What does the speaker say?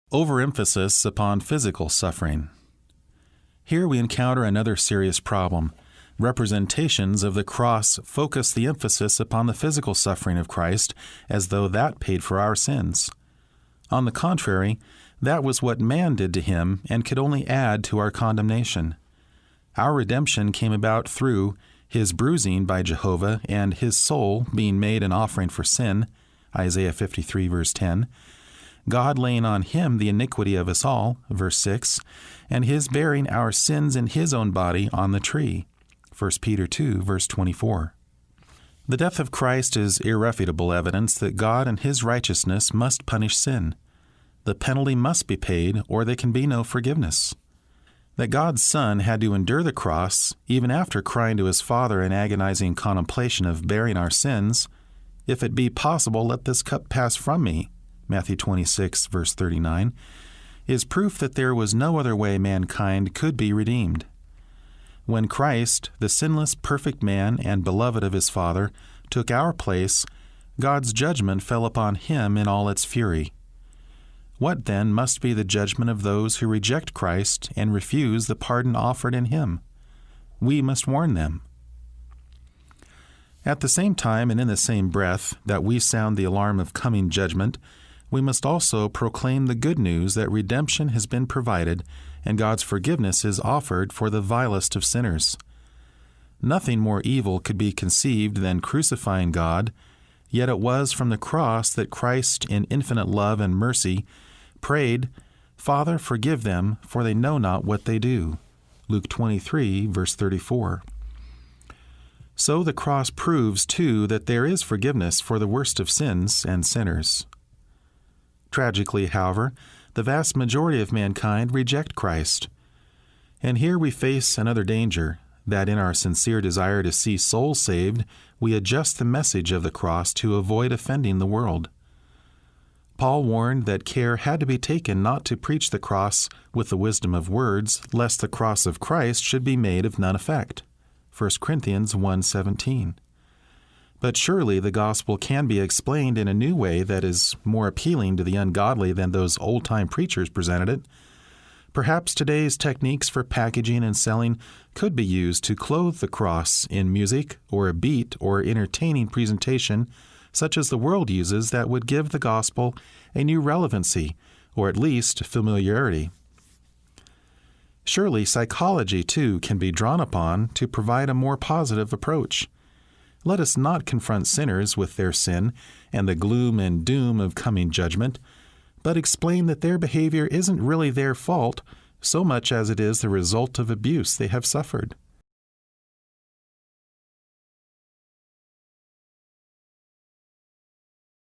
Overemphasis upon physical suffering. Here we encounter another serious problem. Representations of the cross focus the emphasis upon the physical suffering of Christ as though that paid for our sins. On the contrary, that was what man did to him and could only add to our condemnation. Our redemption came about through his bruising by Jehovah and his soul being made an offering for sin, Isaiah 53 verse 10, God laying on him the iniquity of us all, verse 6, and his bearing our sins in his own body on the tree, 1 Peter 2, verse 24. The death of Christ is irrefutable evidence that God and his righteousness must punish sin. The penalty must be paid, or there can be no forgiveness. That God's Son had to endure the cross, even after crying to his Father in agonizing contemplation of bearing our sins, "If it be possible, let this cup pass from me," Matthew 26, verse 39, is proof that there was no other way mankind could be redeemed. When Christ, the sinless, perfect man and beloved of his Father, took our place, God's judgment fell upon him in all its fury. What then must be the judgment of those who reject Christ and refuse the pardon offered in him? We must warn them. At the same time and in the same breath that we sound the alarm of coming judgment, we must also proclaim the good news that redemption has been provided and God's forgiveness is offered for the vilest of sinners. Nothing more evil could be conceived than crucifying God, yet it was from the cross that Christ, in infinite love and mercy, prayed, "Father, forgive them, for they know not what they do." Luke 23, verse 34. So the cross proves, too, that there is forgiveness for the worst of sins and sinners. Tragically, however, the vast majority of mankind reject Christ. And here we face another danger, that in our sincere desire to see souls saved, we adjust the message of the cross to avoid offending the world. Paul warned that care had to be taken not to preach the cross with the wisdom of words, lest the cross of Christ should be made of none effect. 1 Corinthians 1:17. But surely the gospel can be explained in a new way that is more appealing to the ungodly than those old-time preachers presented it. Perhaps today's techniques for packaging and selling could be used to clothe the cross in music or a beat or entertaining presentation such as the world uses that would give the gospel a new relevancy or at least familiarity. Surely psychology, too, can be drawn upon to provide a more positive approach. Let us not confront sinners with their sin and the gloom and doom of coming judgment, but explain that their behavior isn't really their fault so much as it is the result of abuse they have suffered.